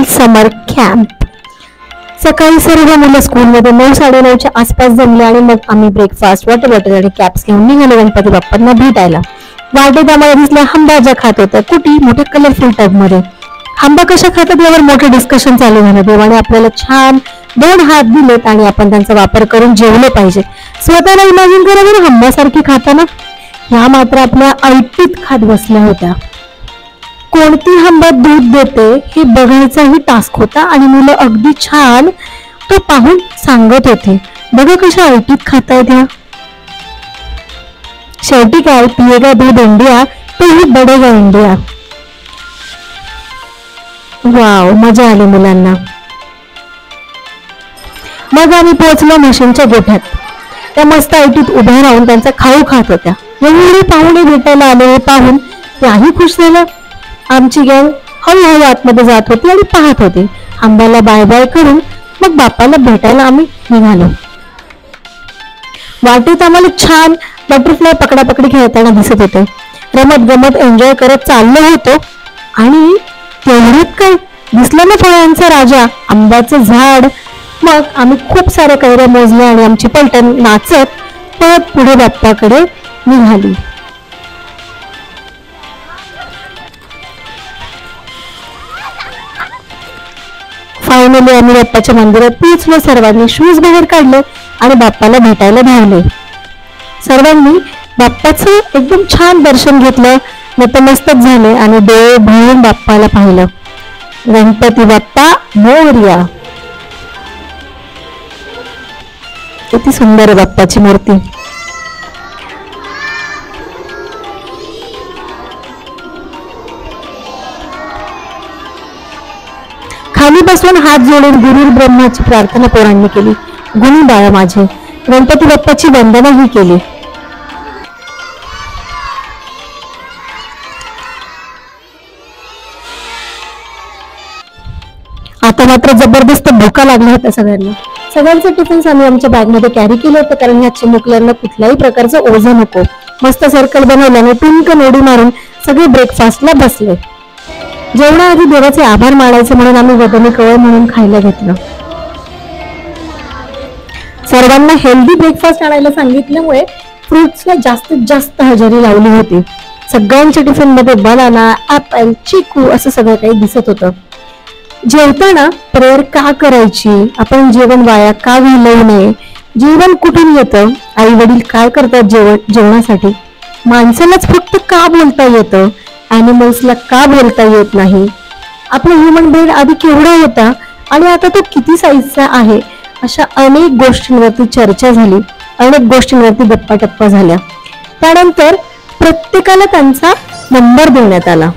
समर camp. सकाळी सर्व मुलं स्कूलमध्ये 9-9:30च्या आसपास जमले आणि मग आम्ही ब्रेकफास्ट, वॉटर बॉटल आणि कॅप्स घेऊन निघालो गणपती बाप्पांना भेटायला. वाटेत आम्हाला दिसल्या हंबा ज्या खात होत्या कुटी मोठ्या कलरफुल टब मध्ये. हंबा कशा खातात यावर मोठे डिस्कशन चालू झालं. देवाने आपल्याला छान 2 हात दिलेत आणि आपण त्यांचा वापर करून जेवलं पाहिजे. स्वतःला इमॅजिन करा बरं हंबासारखी खाताना. ह्या मात्र आपल्या ऐटीत खात बसल्या होत्या. कोणती हंबा दूध देते हे बघायचाही टास्क होता आणि मुलं अगदी छान तो पाहून सांगत होते, बघा कशा ऐटीत खातायत ह्या. शेवटी काय, पिएगा दूध इंडिया तो ही बडेगा इंडिया. वाव, मजा आली मुलांना. मग आम्ही पोहोचलो मशीनच्या गोठ्यात. त्या मस्त ऐटीत उभ्या राहून त्यांचा खाऊ खात होत्या. एवढे पाहुणे भेटायला आले हे पाहून त्याही खुश झालं. आमची गँग हळूहळू आतमध्ये जात होती आणि पाहत होती. हंबाला बाय बाय करून मग बाप्पाला भेटायला आम्ही निघालो. वाटेत आम्हाला छान बटरफ्लाय पकडापकडी खेळताना दिसत होते. रमत गमत एन्जॉय करत चाललो होतो आणि तेवढ्यात काय दिसलं ना फळांचा राजा, आंब्याचं झाड. मग आम्ही खूप साऱ्या कैऱ्या मोजल्या आणि आमची पलटण नाचत परत पुढे बाप्पाकडे निघाली. फायनली आम्ही बाप्पाच्या मंदिरात पोहोचलो. सर्वांनी शूज बाहेर काढले आणि बाप्पाला भेटायला धावले. सर्वांनी बाप्पाचं एकदम छान दर्शन घेतलं, नतमस्तक झाले आणि डोळे भरून बाप्पाला पाहिलं. गणपती बाप्पा मोरया. किती सुंदर आहे बाप्पाची मूर्ती. खाली बसून हात जोडून गुरु ब्रह्माची प्रार्थना पोरांनी केली. गुणी बाळा माझे, गणपती बाप्पाची वंदनाही केली. आता मात्र जबरदस्त भूका लागल्या होत्या सगळ्यांना. सगळ्यांचं टिफिन्स आम्ही आमच्या बॅगमध्ये कॅरी केलं होतं, कारण ह्या चिमुकल्यांना कुठल्याही प्रकारचं ओझं नको. मस्त सर्कल बनवल्याने टुनकन उडी मारून सगळे ब्रेकफास्टला बसले. जेवणाआधी देवाचे आभार मानायचे म्हणून आम्ही वदनी कवळ म्हणून खायला घेतलं. सर्वांना हेल्दी ब्रेकफास्ट आणायला सांगितल्यामुळे फ्रुट्सला जास्तीत जास्त हजेरी लावली होती. सगळ्यांच्या टिफिन मध्ये बनाना, ऍपल, चिकू असं सगळं काही दिसत होतं. जेवताना प्रेयर का करायची, आपण जेवण वाया का घालवू नये, जेवण कुठून येतं, आई वडील काय करतात जेवणासाठी, माणसालाच फक्त का बोलता येतं, ॲनिमल्सला का बोलता येत नाही, आपला ह्युमन ब्रेन आधी केवढा होता आणि आता तो किती साईजचा आहे, अशा अनेक गोष्टींवरती चर्चा झाली. अनेक गोष्टींवरती गप्पा टप्पा झाल्या. त्यानंतर प्रत्येकाला त्यांचा नंबर देण्यात आला.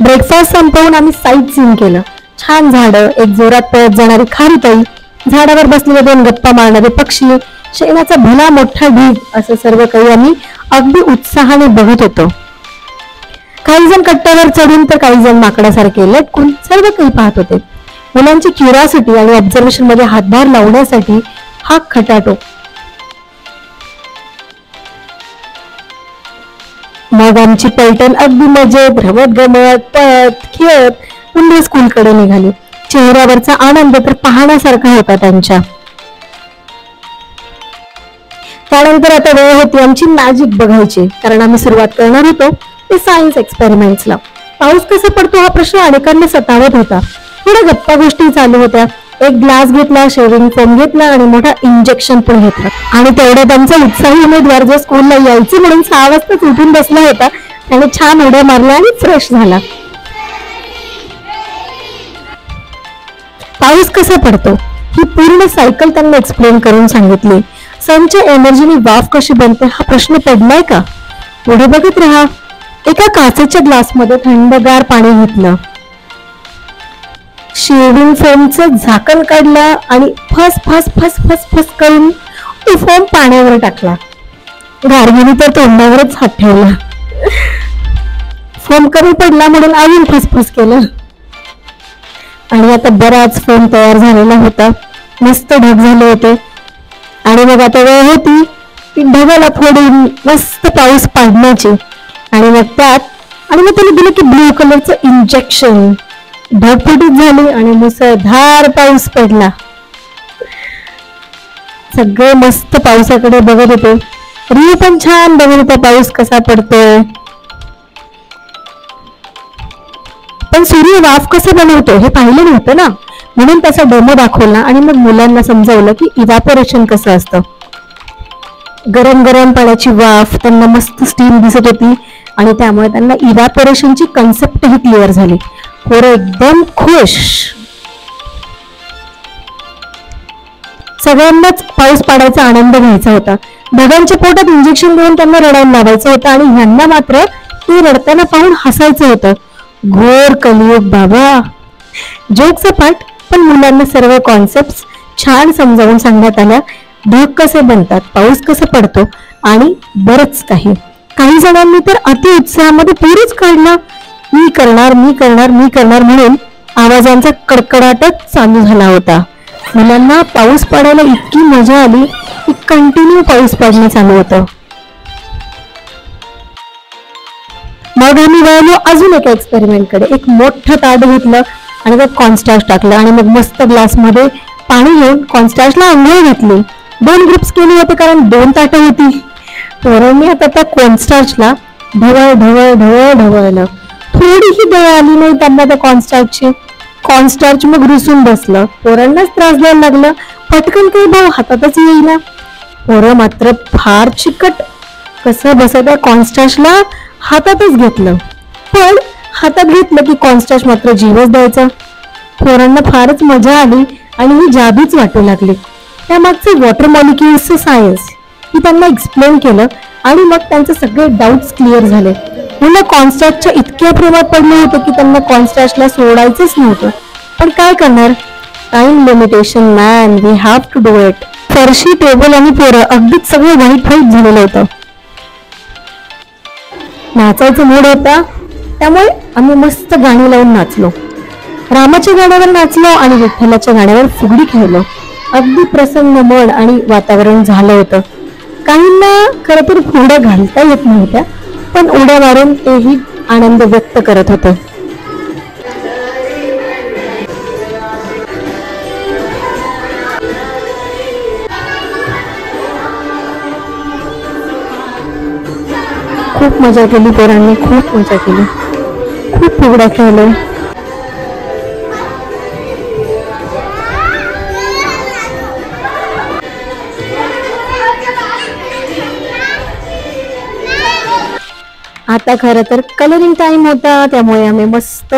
ब्रेकफास्ट संपवून आम्ही साईट सीन केलं. छान झाडं, एक जोरात पळत जाणारी खारीताई, झाडावर बसलेले 2 गप्पा मारणारे पक्षी, शेणाचा भला मोठा ढीग, असं सर्व काही आम्ही अगदी उत्साहाने बघत होतो. काही जण कट्ट्यावर चढून तर काही जण माकडासारखे लटकून सर्व काही पाहत होते. मुलांची क्युरिओसिटी आणि ऑब्झर्वेशन मध्ये हातभार लावण्यासाठी हा खटाटोप. मग आमची पलटण अगदी मजेत रमत गमत पळत खेळत पुन्हा स्कूलकडे निघाली. चेहऱ्यावरचा आनंद तर पाहण्यासारखा होता त्यांच्या. त्यानंतर आता वेळ होती आमची मॅजिक बघायची, कारण आम्ही सुरुवात करणार होतो ते सायन्स एक्सपेरिमेंट्सला. पाऊस कसा पडतो हा प्रश्न अनेकांना सतावत होता. थोड्या गप्पा गोष्टी चालू होत्या. एक ग्लास घेतला, शेविंग फोम घेतला आणि मोठा इंजेक्शन पण घेतला. आणि तेवढ्या त्यांचा उत्साही उमेदवार जो स्कूलला यायची म्हणून 6 वाजताच उठून बसला होता, त्याने छान उड्या मारल्या आणि फ्रेश झाला. पाऊस कसा पडतो ही पूर्ण सायकल त्यांना एक्सप्लेन करून सांगितली. सनच्या एनर्जीने वाफ कशी बनते हा प्रश्न पडलाय का? पुढे बघत राहा. एका काचेच्या ग्लासमध्ये थंडगार पाणी घेतलं, शेविंग फोमचं झाकण काढलं आणि फस फस फस फस फस करून तो फोम पाण्यावर टाकला. गार्गीने तर तोंडावरच हात ठेवला. फोम कमी पडला म्हणून अजून फसफस केलं आणि आता बराच फोम तयार झालेला होता. मस्त ढग झाले होते. आणि मग आता वेळ होती ती ढगाला फोडून मस्त पाऊस पाडण्याची. आणि मग त्याने दिलं की ब्लू कलरचं इंजेक्शन. ढगफुटीच झाली आणि मुसळधार पाऊस पडला. सगळे मस्त पावसाकडे बघत होते. रिया पण छान बघत होता पाऊस कसा पडतोय. पण सूर्य वाफ कसं बनवतो हे पाहिलं नव्हतं ना, म्हणून त्याचा डेमो दाखवला आणि मग मुलांना समजावलं की इव्हॅपोरेशन कसं असतं. गरम गरम पाण्याची वाफ त्यांना मस्त स्टीम दिसत होती आणि त्यामुळे त्यांना इव्हॅपोरेशनची कन्सेप्ट ही क्लिअर झाली. पोरं एकदम खुश. सगळ्यांनाच पाऊस पाडायचा आनंद घ्यायचा होता. ढगांच्या पोटात इंजेक्शन देऊन त्यांना रडायला लावायचं होतं आणि ह्यांना मात्र ते रडताना पाहून हसायचं होतं. घोर कलियुग बाबा. जोकचा पाठ, पण मुलांना सर्व कॉन्सेप्ट छान समजावून सांगण्यात आल्या. ढग कसे बनतात, पाऊस कसा पडतो आणि बरंच काही. काही जणांनी तर अति उत्साहामध्ये पूरच काढला. मी करणार मी करणार मी करणार म्हणून आवाजांचा कडकडाटच चालू झाला होता. मुलांना पाऊस पडायला इतकी मजा आली की कंटिन्यू पाऊस पडणं चालू होतं. मग आम्ही वळलो अजून एका एक्सपेरिमेंट कडे. एक मोठं ताट घेतलं आणि त्यात कॉर्नस्टार्च टाकलं आणि मग मस्त ग्लासमध्ये पाणी घेऊन कॉर्नस्टार्चला आंघोळ घातली. 2 ग्रुप्स केले होते कारण 2 ताटं होती. पोरांनी आता त्या कॉर्नस्टार्चला ढवळ ढवळ ढवळ ढवळलं. थोडीही दळ आली नाही त्यांना त्या कॉर्नस्टार्चची. कॉर्नस्टार्च मग रुसून बसलं. पोरांनाच त्रास द्यायला लागलं. पटकन काही भाऊ हातातच येईना. पोरं मात्र फार चिकट. कसं बस त्या कॉर्नस्टार्चला हातातच घेतलं. पण हातात घेतलं की कॉर्नस्टार्च मात्र जीवच द्यायचा. पोरांना फारच मजा आली आणि ही जादूच वाटू लागली. त्यामागचे वॉटर मॉलिक्युल्सचं सायन्स ही त्यांना एक्सप्लेन केलं आणि मग त्यांचे सगळे डाऊट्स क्लिअर झाले. मुलं कॉर्नस्टार्चच्या इतक्या प्रेमात पडले होते की त्यांना कॉर्नस्टार्चला सोडायचंच नव्हतं. पण काय करणार, time limitation man, we have to do it. फरशी, टेबल आणि पोरं अगदीच सगळं व्हाईट व्हाईट झालेलं होतं. नाचायचं मूड होता त्यामुळे आम्ही मस्त गाणी लावून नाचलो. रामाच्या गाण्यावर नाचलो आणि विठ्ठलाच्या गाण्यावर फुगडी खेळलो. अगदी प्रसन्न मन आणि वातावरण झालं होतं. काहींना खरं तर फुगड्या घालता येत नव्हत्या, पण उड्या मारून तेही आनंद व्यक्त करत होते. खूप मजा केली पोरांनी, खूप मजा केली. खूप फुगड्या खेळलो. आता खरं तर कलरिंग टाइम होता त्यामुळे आम्ही मस्त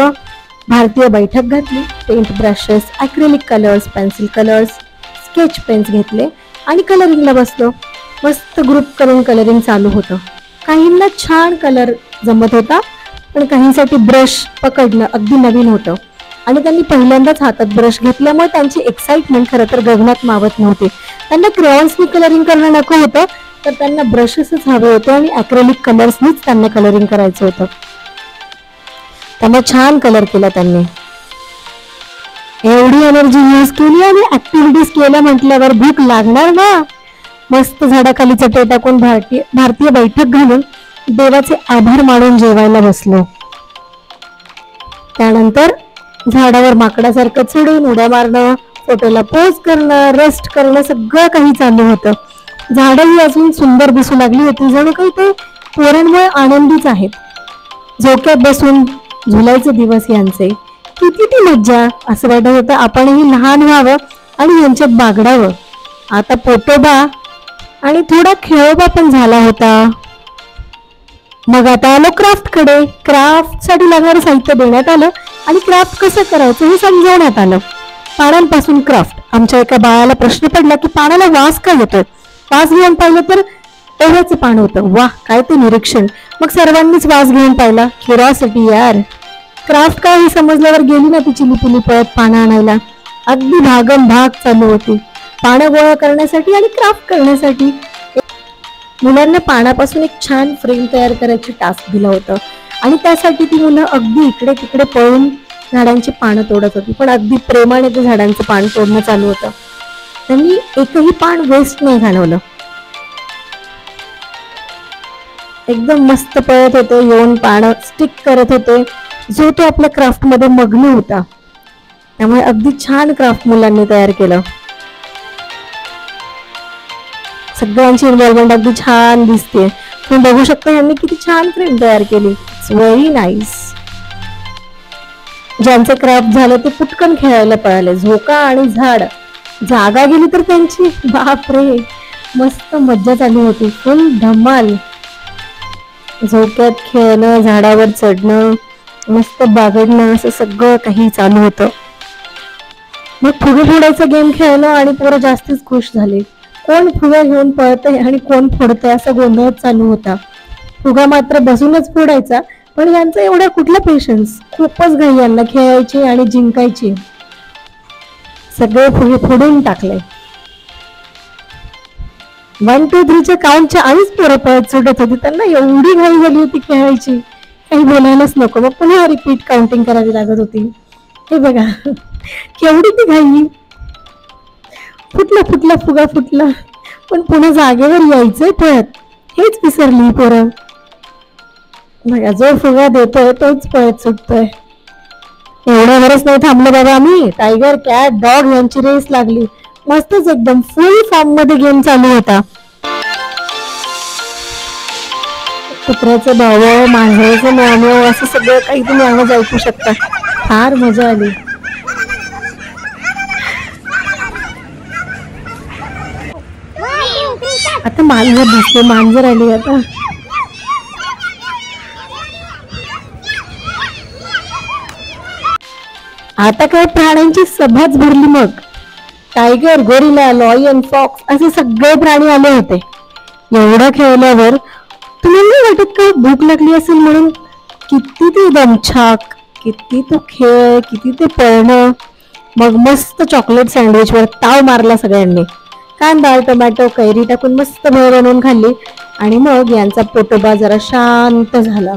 भारतीय बैठक घातली. Paint brushes, acrylic colours, pencil colours, sketch pens घेतले आणि कलरिंगला बसलो. मस्त ग्रुप करून कलरिंग चालू होतं. काहींना छान कलर जमत होता, पण काहींसाठी ब्रश पकडणं अगदी नवीन होतं आणि त्यांनी पहिल्यांदाच हातात ब्रश घेतल्यामुळे त्यांची एक्साइटमेंट खरं तर गगनात मावत नव्हती. त्यांना क्रेयॉन्सनी कलरिंग करणं नको होतं, तर त्यांना ब्रशेसच हवे होते आणि ॲक्रेलिक कलर्सनीच त्यांना कलरिंग करायचं होतं. त्यामुळे छान कलर केला त्यांनी. एवढी एनर्जी यूज केली आणि ऍक्टिव्हिटीज केल्या म्हटल्यावर भूक लागणार ना. मस्त झाडाखाली चटई टाकून भारतीय बैठक घालून देवाचे आभार मानून जेवायला बसलो. त्यानंतर झाडावर माकडासारखं चढून उड्या मारणं, फोटोला पोज करणं, रेस्ट करणं सगळं काही चालू होतं. झाडंही अजून सुंदर दिसू लागली होती, जणू काही ते पोरांमुळे आनंदीच आहेत. झोक्यात बसून झुलायचे दिवस यांचे. किती ती मज्जा. असं वाटत होतं आपणही लहान व्हावं आणि यांच्यात बागडावं. आता पोटोबा आणि थोडा खेळोबा पण झाला होता. मग आता आलो क्राफ्ट कडे. क्राफ्ट साठी लागणारं साहित्य देण्यात आलं आणि क्राफ्ट कसं करायचं हे समजवण्यात आलं. पानांपासून क्राफ्ट. आमच्या एका बाळाला प्रश्न पडला की पानाला वास का येतोय. वास घेऊन पाहिलं तर ओव्याचं पान होतं. वाह, काय ते निरीक्षण. मग सर्वांनीच वास घेऊन पाहिला. क्युरिओसिटी यार. क्राफ्ट काय हे समजल्यावर गेली ना ती चिलीपिली पळत पानं आणायला. अगदी भागम भाग चालू होती पानं गोळा करण्यासाठी आणि क्राफ्ट करण्यासाठी. मुलांना पानापासून एक छान फ्रेम तयार करायची टास्क दिलं होतं आणि त्यासाठी ती मुलं अगदी इकडे तिकडे पळून झाडांची पानं तोडत होती, पण अगदी प्रेमाने ते झाडांचं पान तोडणं चालू होतं. त्यांनी एकही पान वेस्ट नाही घालवलं. एकदम मस्त पळत होते, येऊन पानं स्टिक करत होते. जो तो आपल्या क्राफ्ट मध्ये मग्न होता. त्यामुळे अगदी छान क्राफ्ट मुलांनी तयार केलं. सगळ्यांची इन्व्हॉल्वमेंट अगदी छान दिसते. तुम्ही बघू शकता यांनी किती छान फ्रेम तयार केली. It's very nice. ज्यांचे क्राफ्ट झाले ते पुटकन खेळायला पळाले. झोका आणि झाड जागा गेली तर त्यांची बापरे मस्त मज्जा चालू होती. फुल धमाल. झोक्यात खेळणं, झाडावर चढणं, मस्त बागडणं असं सगळं काही चालू होतं. मग फुगे फोडायचा गेम खेळलं आणि पोरं जास्तीच खुश झाले. कोण फुगा घेऊन पळतंय आणि कोण फोडतंय असा गोंधळ चालू होता. फुगा मात्र बसूनच फोडायचा, पण यांचा एवढा कुठला पेशन्स. खूपच घाई यांना खेळायची आणि जिंकायची. सगळे फुगे फोडून टाकले. 1 2 3च्या काउंटच्या आधीच पोरं पळत सुटत होती. त्यांना एवढी घाई झाली होती खेळायची, काही बोलायलाच नको. मग पुन्हा रिपीट काउंटिंग करावी लागत होती. हे बघा केवढी ती घाई. फुटला फुटला फुगा फुटला, पण पुन्हा जागेवर यायचंय पळत, हेच विसरली पोरं. बघा जो फुगा देतोय तोच पळत सुटतोय. एवढ्यावरच नाही थांबलो बाबा आम्ही. टायगर, कॅट, डॉग यांची रेस लागली. मस्तच एकदम फुल फॉर्म मध्ये गेम चालू होता. कुत्र्याचं भाव, मांजराचं म्याव असं सगळं काही तुम्ही आवाज ऐकू शकता. फार मजा आली. आता मांजर दिसते, मांजर आली आता. आता काय प्राण्यांची सभाच भरली. मग टायगर, गोरिला, लॉयन, फॉक्स असे सगळे प्राणी आले होते. एवढं खेळल्यावर तुम्ही नाही वाटत का भूक लागली असेल म्हणून? किती ती दमछाक, किती तो खेळ, किती ते पळणं. मग मस्त चॉकलेट सँडविच वर ताव मारला सगळ्यांनी. कांदा, टोमॅटो, कैरी टाकून मस्त भेळ बनवून खाल्ली आणि मग यांचा पोटोबा जरा शांत झाला.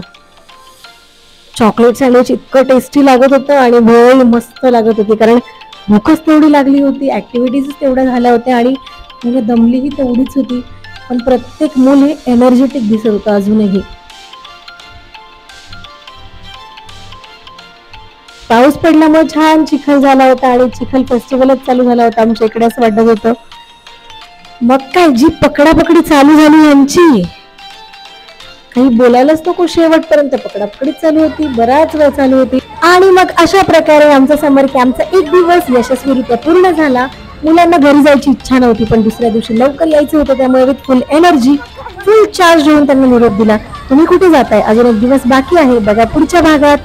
चॉकलेट सँडविच इतकं टेस्टी लागत होतं आणि भेळ मस्त लागत होती, कारण भूकच तेवढी लागली होती, ऍक्टिव्हिटीज तेवढ्या झाल्या होत्या आणि मुलं दमलीही तेवढीच होती. पण प्रत्येक मूल हे एनर्जेटिक दिसत होतं अजूनही. पाऊस पडल्यामुळे छान चिखल झाला होता आणि चिखल फेस्टिवलच चालू झाला होता आमच्या इकडे असं वाटत होतं. मग काय जी पकडापकडी चालू झाली यांची, काही बोलायलाच नको. शेवटपर्यंत पकडापकडी चालू होती, बराच वेळ चालू होती. आणि मग अशा प्रकारे आमचा समर कॅम्पचा 1 दिवस यशस्वीरित्या पूर्ण झाला. मुलांना घरी जायची इच्छा नव्हती, पण दुसऱ्या दिवशी लवकर यायचं होतं. त्यामुळे with full energy, full charge होऊन त्यांना निरोप दिला. तुम्ही कुठे जाताय? अजून 1 दिवस बाकी आहे. बघा पुढच्या भागात.